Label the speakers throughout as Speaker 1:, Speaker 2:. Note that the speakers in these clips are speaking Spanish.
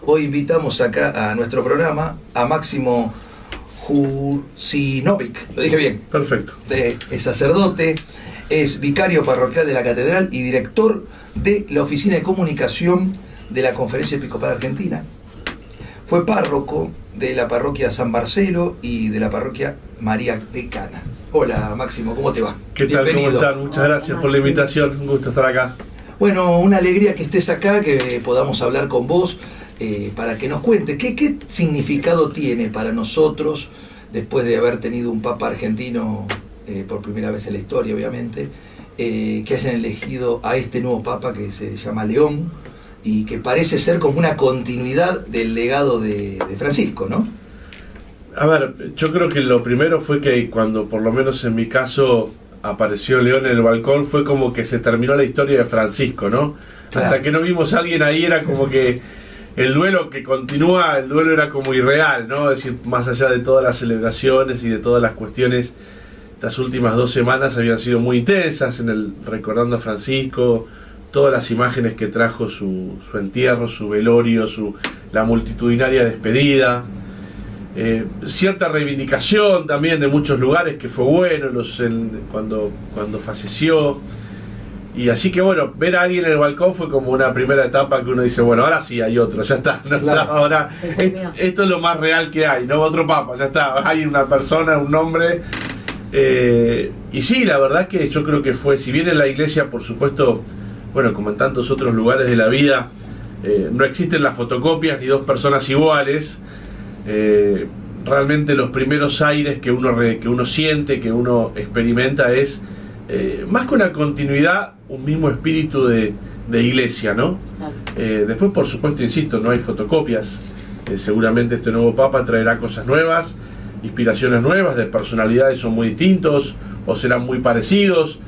Speaker 1: Hoy invitamos acá a nuestro programa a Máximo Jusinovic, lo dije bien.
Speaker 2: Perfecto.
Speaker 1: Es sacerdote, es vicario parroquial de la catedral y director de la Oficina de Comunicación de la Conferencia Episcopal Argentina. Fue párroco de la parroquia San Marcelo y de la parroquia María de Cana. Hola Máximo, ¿cómo te va?
Speaker 2: ¿Qué tal?
Speaker 1: Bienvenido.
Speaker 2: ¿Cómo están? Muchas gracias por la invitación, un gusto estar acá.
Speaker 1: Bueno, una alegría que estés acá, que podamos hablar con vos, para que nos cuentes qué significado tiene para nosotros, después de haber tenido un papa argentino por primera vez en la historia, obviamente, que hayan elegido a este nuevo papa que se llama León y que parece ser como una continuidad del legado de Francisco, ¿no?
Speaker 2: A ver, yo creo que lo primero fue que cuando, por lo menos en mi caso, apareció León en el balcón, fue como que se terminó la historia de Francisco, ¿no? Claro. Hasta que no vimos a alguien ahí, era como que el duelo que continúa, el duelo era como irreal, ¿no? Es decir, más allá de todas las celebraciones y de todas las cuestiones, estas últimas 2 semanas habían sido muy intensas en el recordando a Francisco, todas las imágenes que trajo su entierro, su velorio, la multitudinaria despedida. Cierta reivindicación también de muchos lugares que fue bueno cuando falleció, y así que bueno, ver a alguien en el balcón fue como una primera etapa que uno dice, bueno, ahora sí hay otro, ya está, no
Speaker 1: claro.
Speaker 2: Está, ahora esto es lo más real que hay, no otro papa, ya está, hay una persona, un nombre, y sí, la verdad que yo creo que fue, si bien en la iglesia, por supuesto, bueno, como en tantos otros lugares de la vida, no existen las fotocopias ni 2 personas iguales. Realmente los primeros aires que uno siente, que uno experimenta es más que una continuidad, un mismo espíritu de iglesia, ¿no? Después, por supuesto, insisto, no hay fotocopias. Seguramente este nuevo papa traerá cosas nuevas, inspiraciones nuevas, de personalidades son muy distintos o serán muy parecidos,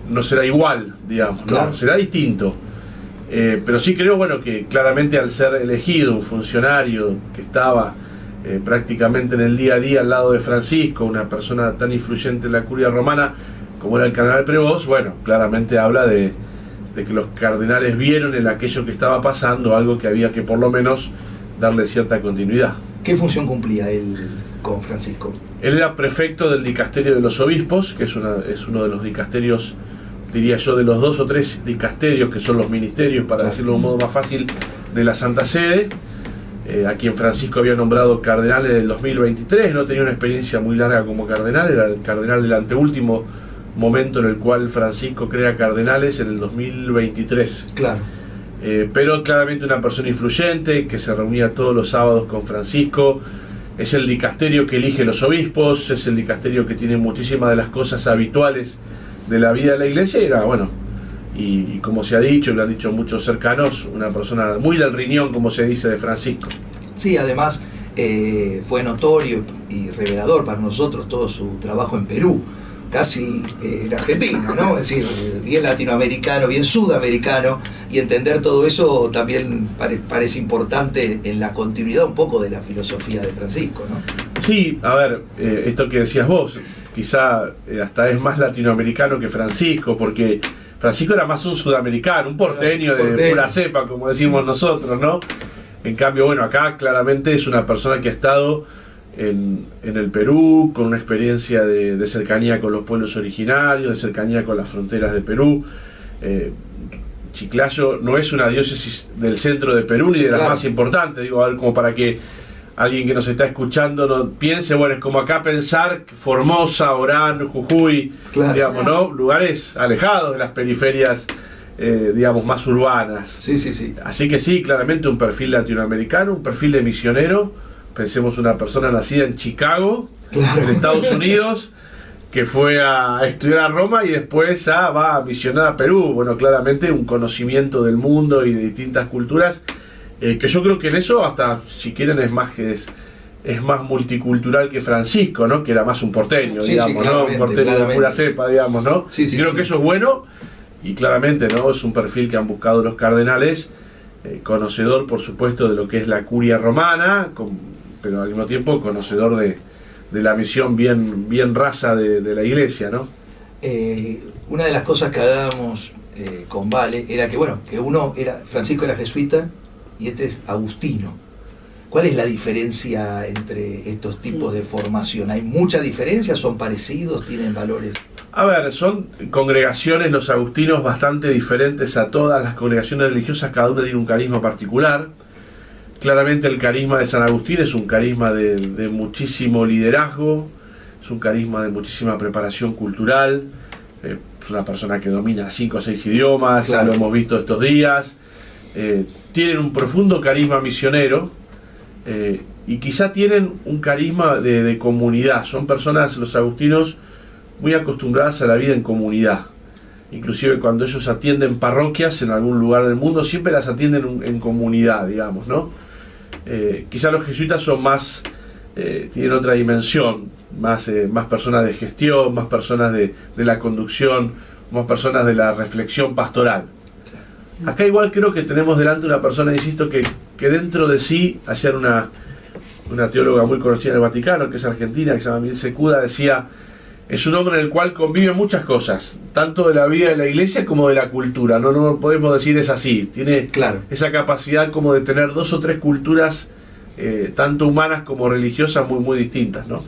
Speaker 2: no será igual, digamos, claro. ¿No? Será distinto. Pero sí creo, bueno, que claramente al ser elegido un funcionario que estaba prácticamente en el día a día al lado de Francisco, una persona tan influyente en la curia romana como era el cardenal Prevost, bueno, claramente habla de que los cardenales vieron en aquello que estaba pasando algo que había que por lo menos darle cierta continuidad.
Speaker 1: ¿Qué función cumplía él con Francisco?
Speaker 2: Él era prefecto del dicasterio de los obispos, que es uno de los dicasterios, diría yo, de los 2 o 3 dicasterios que son los ministerios, para decirlo de un modo más fácil, de la Santa Sede, a quien Francisco había nombrado cardenal en el 2023, no tenía una experiencia muy larga como cardenal, era el cardenal del anteúltimo momento en el cual Francisco crea cardenales, en el 2023.
Speaker 1: Claro.
Speaker 2: Pero claramente una persona influyente, que se reunía todos los sábados con Francisco, es el dicasterio que elige los obispos, es el dicasterio que tiene muchísimas de las cosas habituales de la vida de la iglesia, y era, bueno, y como se ha dicho, y lo han dicho muchos cercanos, una persona muy del riñón, como se dice, de Francisco.
Speaker 1: Sí, además fue notorio y revelador para nosotros todo su trabajo en Perú, casi argentino, ¿no? Es decir, bien latinoamericano, bien sudamericano, y entender todo eso también parece importante en la continuidad un poco de la filosofía de Francisco, ¿no? Sí,
Speaker 2: a ver, esto que decías vos, quizá hasta es más latinoamericano que Francisco, porque Francisco era más un sudamericano, un porteño de pura cepa, como decimos nosotros, ¿no? En cambio, bueno, acá claramente es una persona que ha estado en el Perú, con una experiencia de cercanía con los pueblos originarios, de cercanía con las fronteras de Perú. Chiclayo no es una diócesis del centro de Perú, ni de las más importantes, digo, a ver, como para que alguien que nos está escuchando no piense, bueno, es como acá pensar Formosa, Orán, Jujuy, digamos, ¿no? Lugares alejados de las periferias, digamos, más urbanas.
Speaker 1: Sí, sí, sí.
Speaker 2: Así que sí, claramente un perfil latinoamericano, un perfil de misionero. Pensemos una persona nacida en Chicago, en Estados Unidos, que fue a estudiar a Roma y después va a misionar a Perú. Bueno, claramente un conocimiento del mundo y de distintas culturas, que yo creo que en eso hasta, si quieren, es más multicultural que Francisco, ¿no? Que era más un porteño,
Speaker 1: sí,
Speaker 2: digamos,
Speaker 1: sí,
Speaker 2: ¿no? Un porteño de pura cepa, digamos, ¿no?
Speaker 1: Sí, sí,
Speaker 2: creo que eso es bueno, y claramente, ¿no? Es un perfil que han buscado los cardenales, conocedor, por supuesto, de lo que es la curia romana, pero al mismo tiempo conocedor de la misión bien rasa de la iglesia, ¿no?
Speaker 1: Una de las cosas que hablábamos con Vale era que, bueno, Francisco era jesuita, y este es agustino. ¿Cuál es la diferencia entre estos tipos de formación? ¿Hay mucha diferencia? ¿Son parecidos? ¿Tienen valores?
Speaker 2: A ver, son congregaciones, los agustinos, bastante diferentes a todas las congregaciones religiosas, cada una tiene un carisma particular. Claramente el carisma de San Agustín es un carisma de muchísimo liderazgo, es un carisma de muchísima preparación cultural, es una persona que domina 5 o 6 idiomas, claro. Ya lo hemos visto estos días, tienen un profundo carisma misionero, y quizá tienen un carisma de comunidad. Son personas, los agustinos, muy acostumbradas a la vida en comunidad. Inclusive cuando ellos atienden parroquias en algún lugar del mundo, siempre las atienden en comunidad, digamos, ¿no? Quizá los jesuitas son más, tienen otra dimensión, más personas de gestión, más personas de la conducción, más personas de la reflexión pastoral. Acá igual creo que tenemos delante una persona, insisto, que dentro de sí, ayer una teóloga muy conocida en el Vaticano, que es argentina, que se llama Miguel Secuda, decía, es un hombre en el cual conviven muchas cosas, tanto de la vida de la iglesia como de la cultura, no podemos decir es así, tiene claro. Esa capacidad como de tener 2 o 3 culturas, tanto humanas como religiosas, muy, muy distintas, ¿no?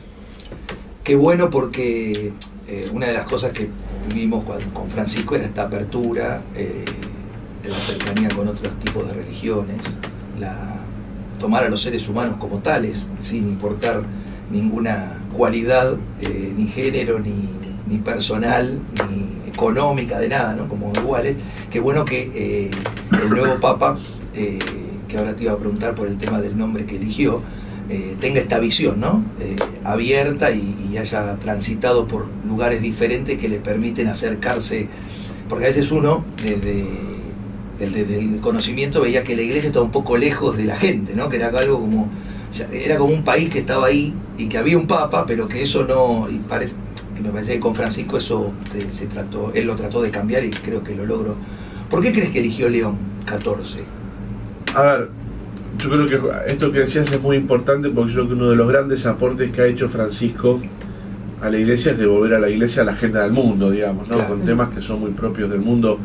Speaker 1: Qué bueno, porque una de las cosas que vimos con Francisco era esta apertura, la cercanía con otros tipos de religiones, tomar a los seres humanos como tales, sin importar ninguna cualidad, ni género, ni personal, ni económica, de nada, ¿no? Como iguales. Qué bueno que el nuevo Papa, que ahora te iba a preguntar por el tema del nombre que eligió, tenga esta visión, ¿no? Abierta y haya transitado por lugares diferentes que le permiten acercarse, porque a veces uno desde el conocimiento veía que la iglesia estaba un poco lejos de la gente, ¿no? Que era algo como un país que estaba ahí y que había un papa, pero que eso no, y me parece que con Francisco eso él lo trató de cambiar y creo que lo logró. ¿Por qué crees que eligió León XIV?
Speaker 2: A ver, yo creo que esto que decías es muy importante, porque yo creo que uno de los grandes aportes que ha hecho Francisco a la iglesia es devolver a la iglesia a la agenda del mundo, digamos, ¿no? Claro. Con temas que son muy propios del mundo,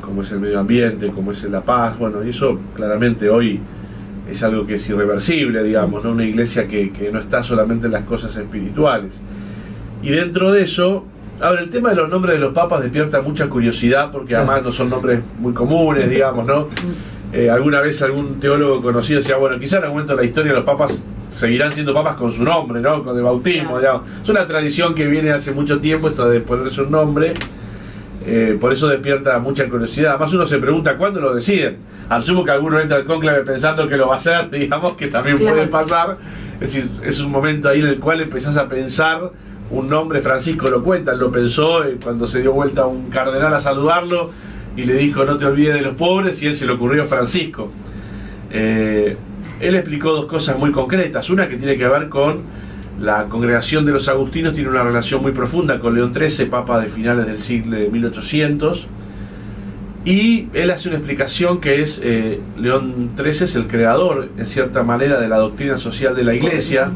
Speaker 2: como es el medio ambiente, como es la paz, bueno, y eso claramente hoy es algo que es irreversible, digamos, ¿no? Una iglesia que no está solamente en las cosas espirituales. Y dentro de eso, ahora el tema de los nombres de los papas despierta mucha curiosidad, porque además no son nombres muy comunes, digamos, ¿no? Alguna vez algún teólogo conocido decía, bueno, quizá en algún momento de la historia los papas seguirán siendo papas con su nombre, ¿no? Con el bautismo, digamos. Es una tradición que viene hace mucho tiempo, esto de ponerse un nombre. Por eso despierta mucha curiosidad. Además uno se pregunta cuándo lo deciden. Asumo que alguno entra al cónclave pensando que lo va a hacer, digamos, que también puede pasar. Es decir, es un momento ahí en el cual empezás a pensar un nombre. Francisco lo cuenta, lo pensó cuando se dio vuelta un cardenal a saludarlo y le dijo no te olvides de los pobres, y él se le ocurrió Francisco. Él explicó 2 cosas muy concretas. Una que tiene que ver con la congregación de los agustinos, tiene una relación muy profunda con León XIII, papa de finales del siglo de 1800, y él hace una explicación que es, León XIII es el creador, en cierta manera, de la doctrina social de la iglesia,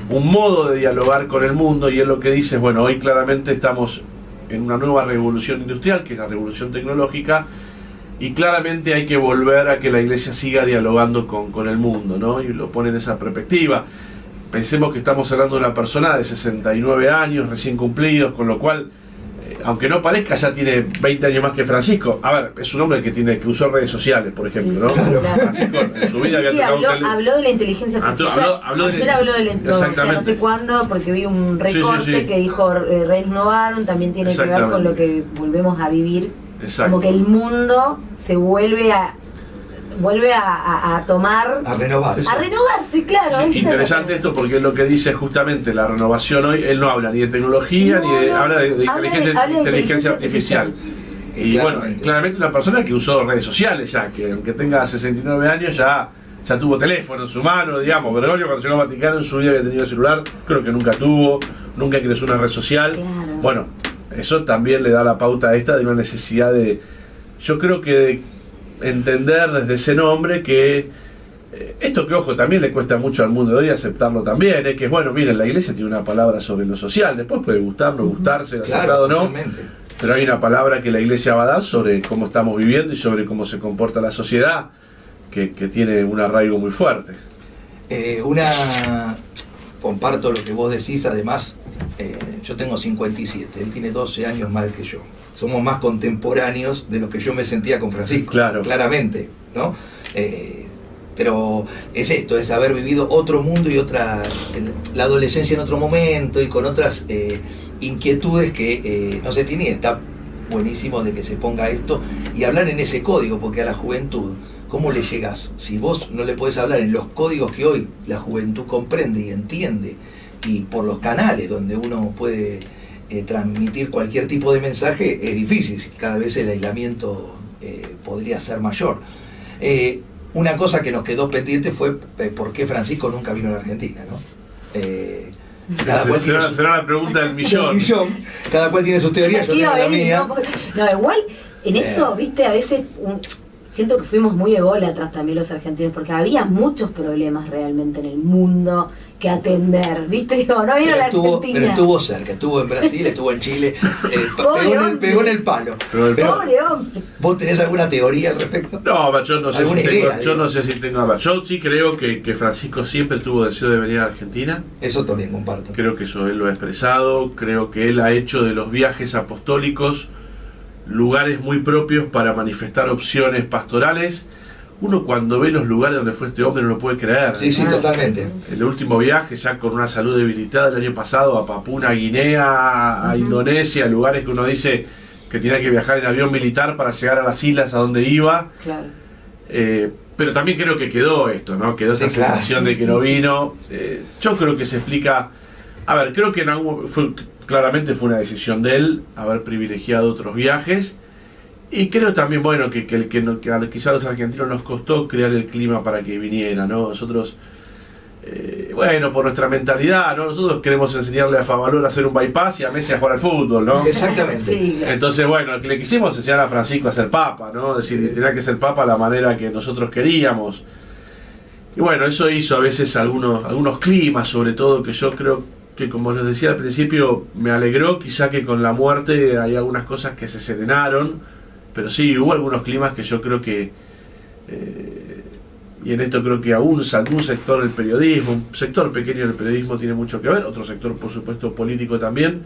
Speaker 2: un modo de dialogar con el mundo, y él lo que dice es, bueno, hoy claramente estamos en una nueva revolución industrial, que es la revolución tecnológica, y claramente hay que volver a que la iglesia siga dialogando con el mundo, ¿no? Y lo pone en esa perspectiva. Pensemos que estamos hablando de una persona de 69 años, recién cumplidos, con lo cual, aunque no parezca, ya tiene 20 años más que Francisco. A ver, es un hombre que usó redes sociales, por ejemplo, sí, ¿no? Claro. Francisco, en su vida
Speaker 3: habló de la inteligencia artificial. Ayer habló de la inteligencia, no sé cuándo, porque vi un recorte que dijo Reis Novaron, también tiene que ver con lo que volvemos a vivir. Exacto. Como que el mundo se vuelve a tomar,
Speaker 1: a renovarse.
Speaker 3: A renovarse, claro.
Speaker 2: Sí, interesante esto, porque es lo que dice justamente la renovación hoy. Él no habla ni de tecnología, habla de inteligencia artificial. Y bueno, claramente una persona que usó redes sociales ya, que aunque tenga 69 años ya tuvo teléfono en su mano, digamos. Bergoglio cuando llegó al Vaticano en su vida había tenido celular, creo que nunca ingresó una red social. Claro. Bueno, eso también le da la pauta a esta de una necesidad yo creo que de entender desde ese nombre que esto, que ojo, también le cuesta mucho al mundo de hoy aceptarlo también, es que bueno, miren, la iglesia tiene una palabra sobre lo social, después puede gustarnos, gustarse, aceptado o no, pero hay una palabra que la iglesia va a dar sobre cómo estamos viviendo y sobre cómo se comporta la sociedad, tiene un arraigo muy fuerte.
Speaker 1: Comparto lo que vos decís, además, yo tengo 57, él tiene 12 años más que yo. Somos más contemporáneos de lo que yo me sentía con Francisco,
Speaker 2: claro.
Speaker 1: Claramente, ¿no? Pero es esto, es haber vivido otro mundo y la adolescencia en otro momento y con otras inquietudes que no se tiene, y está buenísimo de que se ponga esto y hablar en ese código, porque a la juventud, ¿cómo le llegás? Si vos no le podés hablar en los códigos que hoy la juventud comprende y entiende, y por los canales donde uno puede transmitir cualquier tipo de mensaje, es difícil, cada vez el aislamiento podría ser mayor. Una cosa que nos quedó pendiente fue por qué Francisco nunca vino a la Argentina, ¿no?
Speaker 2: Será la pregunta del millón.
Speaker 1: Cada cual tiene sus teorías, yo tengo la mía.
Speaker 3: No, igual en eso, viste, a veces siento que fuimos muy ególatras también los argentinos, porque había muchos problemas realmente en el mundo que atender, ¿viste? Digo, no vino a la Argentina.
Speaker 1: Pero estuvo cerca, estuvo en Brasil, estuvo en Chile, pegó en el palo.
Speaker 3: Pobre hombre.
Speaker 1: ¿Vos tenés alguna teoría al respecto?
Speaker 2: No, yo no sé si tengo. Yo sí creo que Francisco siempre tuvo deseo de venir a Argentina.
Speaker 1: Eso también comparto.
Speaker 2: Creo que eso él lo ha expresado, creo que él ha hecho de los viajes apostólicos lugares muy propios para manifestar opciones pastorales. Uno cuando ve los lugares donde fue este hombre no lo puede creer.
Speaker 1: Sí, totalmente.
Speaker 2: El último viaje, ya con una salud debilitada el año pasado, a Papúa Guinea, a Indonesia, lugares que uno dice que tenía que viajar en avión militar para llegar a las islas a donde iba.
Speaker 3: Claro.
Speaker 2: Pero también creo que quedó esto, ¿no? Quedó esa sensación de que no vino. Yo creo que se explica... A ver, creo que claramente fue una decisión de él haber privilegiado otros viajes. Y creo también, bueno, que quizá a los argentinos nos costó crear el clima para que viniera, ¿no? Nosotros, bueno, por nuestra mentalidad, ¿no? Nosotros queremos enseñarle a Favalor a hacer un bypass y a Messi a jugar al fútbol, ¿no?
Speaker 1: Exactamente.
Speaker 3: Sí.
Speaker 2: Entonces, bueno, le quisimos enseñar a Francisco a ser papa, ¿no? Es decir, tenía que ser papa a la manera que nosotros queríamos. Y bueno, eso hizo a veces algunos climas, sobre todo, que yo creo que, como les decía al principio, me alegró quizá que con la muerte hay algunas cosas que se serenaron. Pero sí, hubo algunos climas que yo creo que, y en esto creo que algún sector del periodismo, un sector pequeño del periodismo tiene mucho que ver, otro sector por supuesto político también,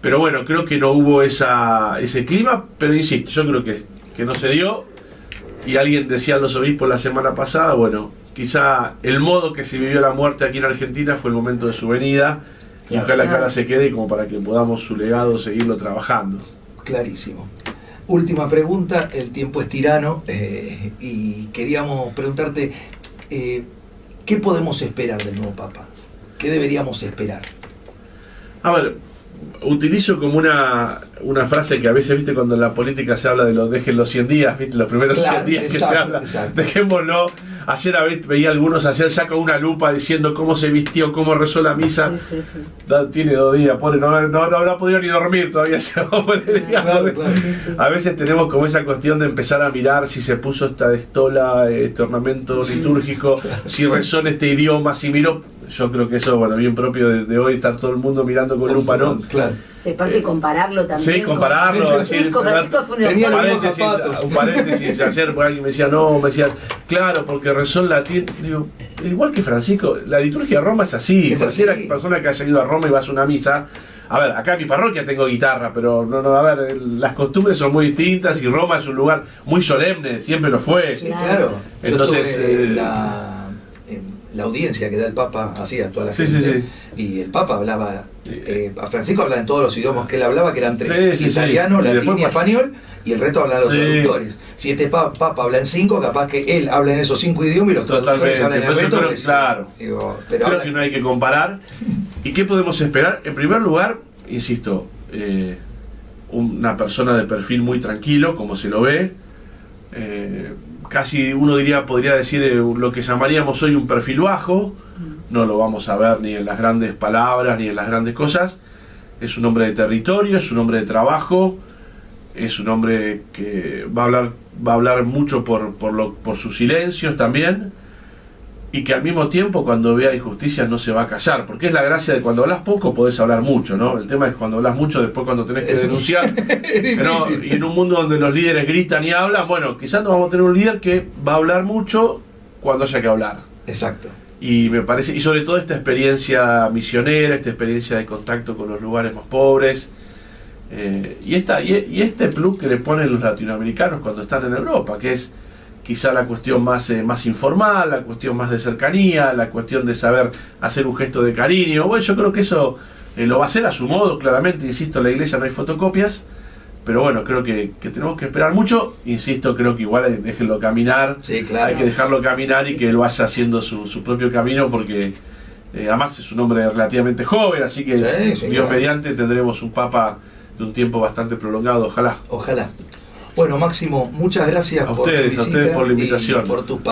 Speaker 2: pero bueno, creo que no hubo ese clima, pero insisto, yo creo que no se dio, y alguien decía a los obispos la semana pasada, bueno, quizá el modo que se vivió la muerte aquí en Argentina fue el momento de su venida, y ojalá la cara se quede como para que podamos su legado seguirlo trabajando.
Speaker 1: Clarísimo. Última pregunta, el tiempo es tirano y queríamos preguntarte, ¿qué podemos esperar del nuevo Papa? ¿Qué deberíamos esperar?
Speaker 2: A ver, utilizo como una frase que a veces, viste, cuando en la política se habla de dejen los 100 días, viste, los primeros 100 días que se habla, dejémoslo. Ayer veía algunos ayer ya con una lupa diciendo cómo se vistió, cómo rezó la misa. Sí. Tiene 2 días, pobre, no habrá podido ni dormir todavía. A veces tenemos como esa cuestión de empezar a mirar si se puso esta estola, este ornamento litúrgico, si rezó en este idioma, si miró. Yo creo que eso, bueno, bien propio de hoy, estar todo el mundo mirando con lupa, ¿no?
Speaker 1: Claro.
Speaker 3: Sí, parte compararlo también.
Speaker 2: Sí, compararlo.
Speaker 3: Francisco fue
Speaker 2: un paréntesis, ayer por alguien me decía, claro, porque rezó en latín. Digo, igual que Francisco, la liturgia de Roma es así. Cualquiera persona que haya ido a Roma y va a hacer una misa. A ver, acá en mi parroquia tengo guitarra, pero a ver, las costumbres son muy distintas y Roma es un lugar muy solemne, siempre lo fue.
Speaker 1: Sí, claro.
Speaker 2: Entonces,
Speaker 1: la audiencia que da el Papa así a toda la gente. Y el Papa hablaba, a Francisco hablaba en todos los idiomas que él hablaba, que eran 3, italiano, latín y español, y el resto habla los traductores. Si este Papa habla en 5, capaz que él habla en esos 5 idiomas y los traductores hablan en el resto.
Speaker 2: Claro, creo que no hay que comparar. ¿Y qué podemos esperar? En primer lugar, insisto, una persona de perfil muy tranquilo, como se lo ve, casi uno podría decir lo que llamaríamos hoy un perfil bajo. No lo vamos a ver ni en las grandes palabras ni en las grandes cosas. Es un hombre de territorio, es un hombre de trabajo, es un hombre que va a hablar mucho por sus silencios también, y que al mismo tiempo cuando vea injusticias no se va a callar, porque es la gracia de cuando hablas poco podés hablar mucho, ¿no? El tema es cuando hablas mucho, después cuando tenés que denunciar, pero, y en un mundo donde los líderes gritan y hablan, bueno, quizás no vamos a tener un líder que va a hablar mucho cuando haya que hablar.
Speaker 1: Exacto.
Speaker 2: Y me parece, y sobre todo esta experiencia misionera, esta experiencia de contacto con los lugares más pobres, y este plus que le ponen los latinoamericanos cuando están en Europa, que es quizá la cuestión más informal, la cuestión más de cercanía, la cuestión de saber hacer un gesto de cariño. Bueno, yo creo que eso lo va a hacer a su modo, claramente, insisto, en la iglesia no hay fotocopias, pero bueno, creo que tenemos que esperar mucho, insisto, creo que igual déjenlo caminar,
Speaker 1: sí, claro.
Speaker 2: Hay que dejarlo caminar y que él vaya haciendo su propio camino, porque además es un hombre relativamente joven, así que
Speaker 1: sí,
Speaker 2: Dios
Speaker 1: claro.
Speaker 2: mediante tendremos un papa de un tiempo bastante prolongado, ojalá.
Speaker 1: Ojalá. Bueno, Máximo, muchas gracias
Speaker 2: a ustedes por la invitación.
Speaker 1: y por tus